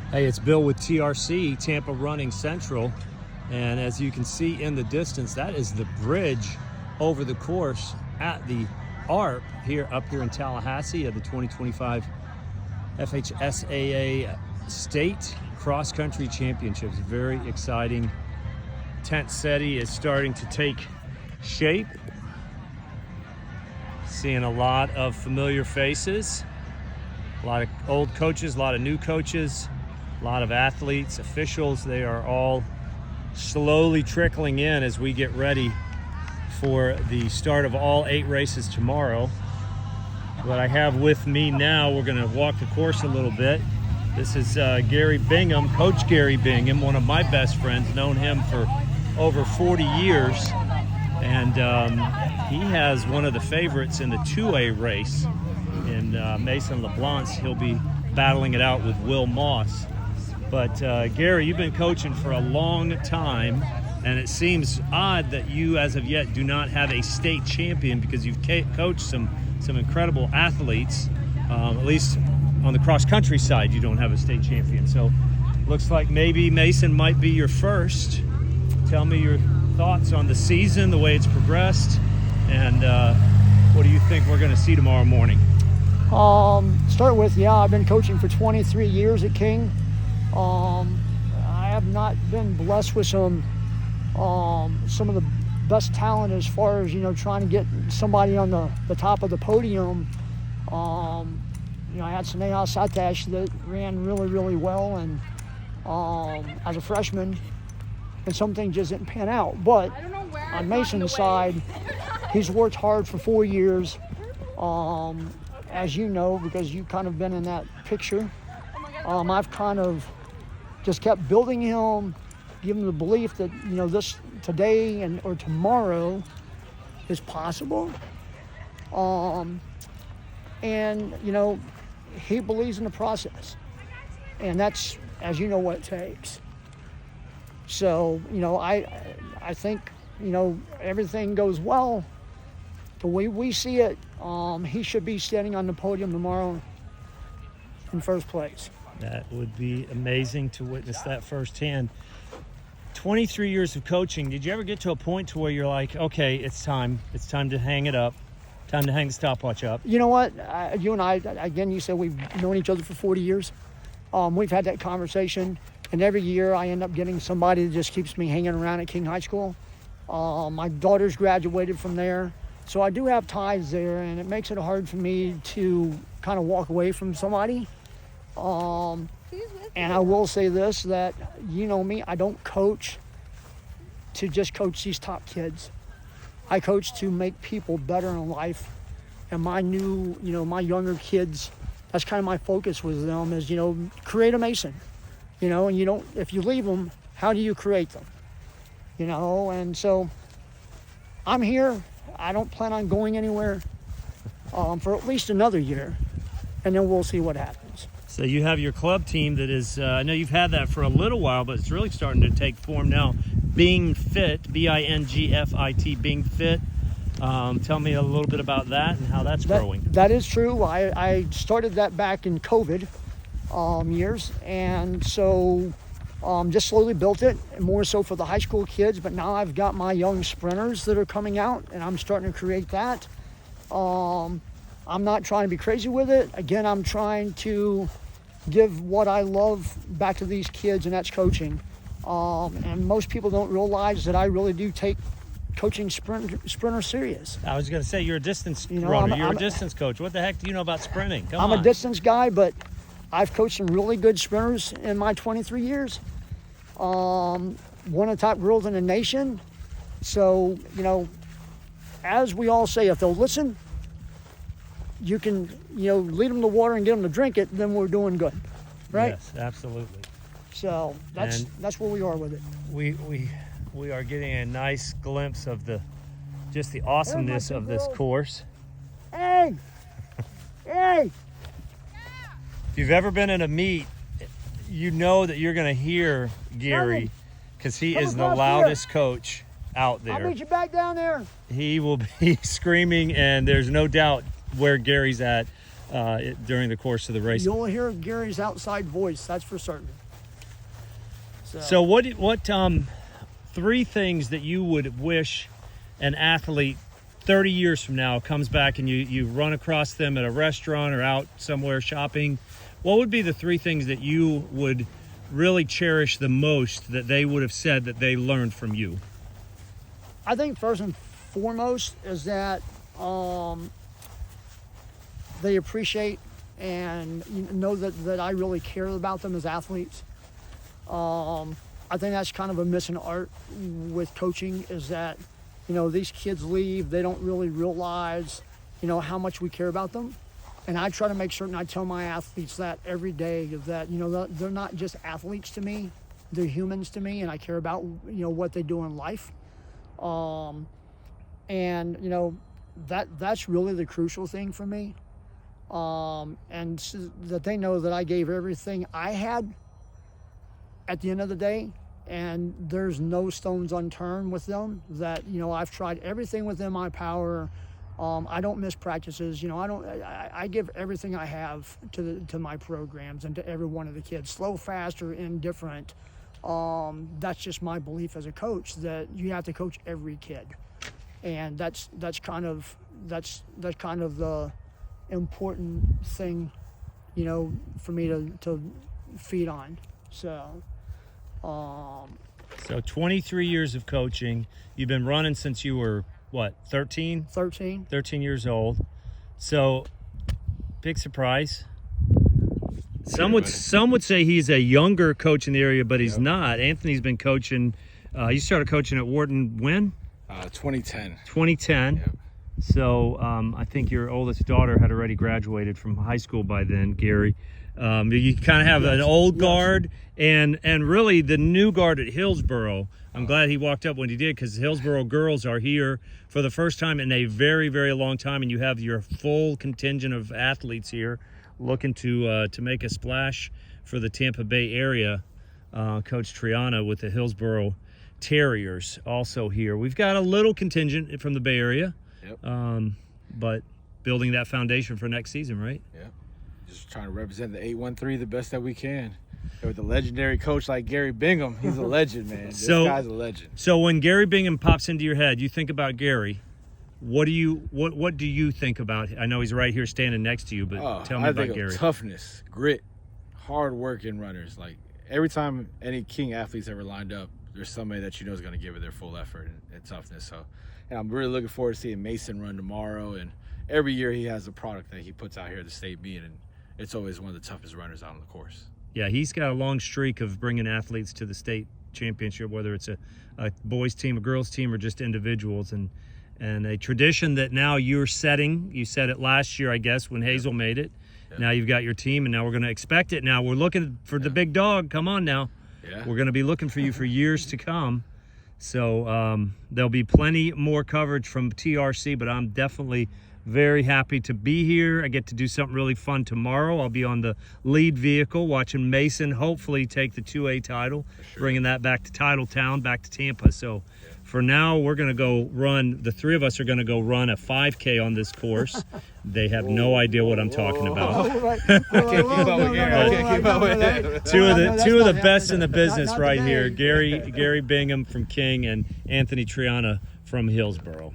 Hey, it's Bill with TRC, Tampa Running Central. And as you can see in the distance, that is the bridge over the course at the ARP up here in Tallahassee of the 2025 FHSAA State Cross Country Championships. Very exciting. Tent city is starting to take shape. Seeing a lot of familiar faces, a lot of old coaches, a lot of new coaches, a lot of athletes, officials. They are all slowly trickling in as we get ready for the start of all 8 races tomorrow. What I have with me now, we're going to walk the course a little bit. This is Gary Bingham, Coach Gary Bingham, one of my best friends, known him for over 40 years. And he has one of the favorites in the 2A race in Mason LeBlanc's. He'll be battling it out with Will Moss. But Gary, you've been coaching for a long time, and it seems odd that you, as of yet, do not have a state champion, because you've coached some incredible athletes. At least on the cross-country side, you don't have a state champion. So looks like maybe Mason might be your first. Tell me your thoughts on the season, the way it's progressed, and what do you think we're going to see tomorrow morning? Start with, I've been coaching for 23 years at King. I have not been blessed with some of the best talent as far as, trying to get somebody on the top of the podium. I had Sanea Satash that ran really, really well, and as a freshman, and some things just didn't pan out. But on Mason's side, he's worked hard for 4 years, as you know, because you've kind of been in that picture. I've kind of just kept building him, giving him the belief that, this today or tomorrow is possible. And, he believes in the process. And that's, as you know, what it takes. So, I think, everything goes well. The way we see it, he should be standing on the podium tomorrow in first place. That would be amazing to witness that firsthand. 23 years of coaching. Did you ever get to a point to where you're like, okay, it's time to hang it up, time to hang the stopwatch up? You know what? You and I, again, you said we've known each other for 40 years. We've had that conversation, and every year I end up getting somebody that just keeps me hanging around at King High School. My daughter's graduated from there, so I do have ties there, and it makes it hard for me to kind of walk away from somebody. And I will say this, that you know me, I don't coach to just coach these top kids. I coach to make people better in life. And my my younger kids, that's kind of my focus with them is, create a Mason. And if you leave them, how do you create them? And so I'm here. I don't plan on going anywhere for at least another year, and then we'll see what happens. So you have your club team that is, I know you've had that for a little while, but it's really starting to take form now. Being Fit, B-I-N-G-F-I-T, Being Fit. Tell me a little bit about that and how that's growing. That is true. I started that back in COVID years, and so just slowly built it, more so for the high school kids, but now I've got my young sprinters that are coming out, and I'm starting to create that. I'm not trying to be crazy with it. Again, I'm trying to give what I love back to these kids, and that's coaching. And most people don't realize that I really do take coaching sprinter serious. I was going to say, you're a distance runner. You're a distance coach. What the heck do you know about sprinting? I'm a distance guy, but I've coached some really good sprinters in my 23 years. One of the top girls in the nation. So, as we all say, if they'll listen, you can, lead them to water and get them to drink it, then we're doing good, right? Yes, absolutely. So that's where we are with it. We are getting a nice glimpse of the awesomeness of this course. Hey! Hey! If you've ever been in a meet, you know that you're going to hear Gary, because he is the loudest coach out there. I'll meet you back down there. He will be screaming, and there's no doubt where Gary's at. during the course of the race. You'll hear Gary's outside voice, that's for certain. So what 3 things that you would wish an athlete 30 years from now comes back and you run across them at a restaurant or out somewhere shopping, what would be the 3 things that you would really cherish the most that they would have said that they learned from you? I think first and foremost is that they appreciate and know that I really care about them as athletes. I think that's kind of a missing art with coaching, is that, these kids leave, they don't really realize, how much we care about them. And I try to make certain I tell my athletes that every day, that, they're not just athletes to me, they're humans to me, and I care about, what they do in life. And, that's really the crucial thing for me. And so that they know that I gave everything I had at the end of the day, and there's no stones unturned with them, that, I've tried everything within my power. I don't miss practices. I give everything I have to my programs and to every one of the kids, slow, fast, or indifferent. That's just my belief as a coach, that you have to coach every kid. And that's kind of the important thing, for me to feed on. So 23 years of coaching. You've been running since you were, what, 13? 13 years old. So, big surprise. Some would say he's a younger coach in the area, but he's not. Anthony's been coaching. You started coaching at Wharton when? 2010. 2010. Yep. So I think your oldest daughter had already graduated from high school by then, Gary. You kind of have an old guard and really the new guard at Hillsboro. I'm glad he walked up when he did, because Hillsboro girls are here for the first time in a very, very long time, and you have your full contingent of athletes here looking to make a splash for the Tampa Bay area. Coach Triana with the Hillsboro Terriers also here. We've got a little contingent from the Bay Area, but building that foundation for next season, right? Yeah. Just trying to represent the 813 the best that we can. And with a legendary coach like Gary Bingham, he's a legend, man. This guy's a legend. So when Gary Bingham pops into your head, you think about Gary. What do you think about? I know he's right here standing next to you, but tell me about Gary. Toughness, grit, hard working runners. Like every time any King athletes ever lined up, there's somebody that is going to give it their full effort and toughness. So, and I'm really looking forward to seeing Mason run tomorrow. And every year he has a product that he puts out here at the state meet, and it's always one of the toughest runners out on the course. Yeah, he's got a long streak of bringing athletes to the state championship, whether it's a boys team, a girls team, or just individuals. And a tradition that now you're setting. You said it last year, I guess, when Hazel made it. Yep. Now you've got your team, and now we're going to expect it. Now we're looking for the big dog. Come on now. Yeah. We're going to be looking for you for years to come. So there'll be plenty more coverage from TRC, but I'm definitely very happy to be here. I get to do something really fun tomorrow. I'll be on the lead vehicle watching Mason hopefully take the 2A title, bringing that back to Titletown, back to Tampa. So for now, we're going to go run. The three of us are going to go run a 5K on this course. They have no idea what I'm talking about. I can't keep up with Gary. I can't keep up with him. Two of the best in the business right here. Gary Bingham from King and Anthony Triana from Hillsboro.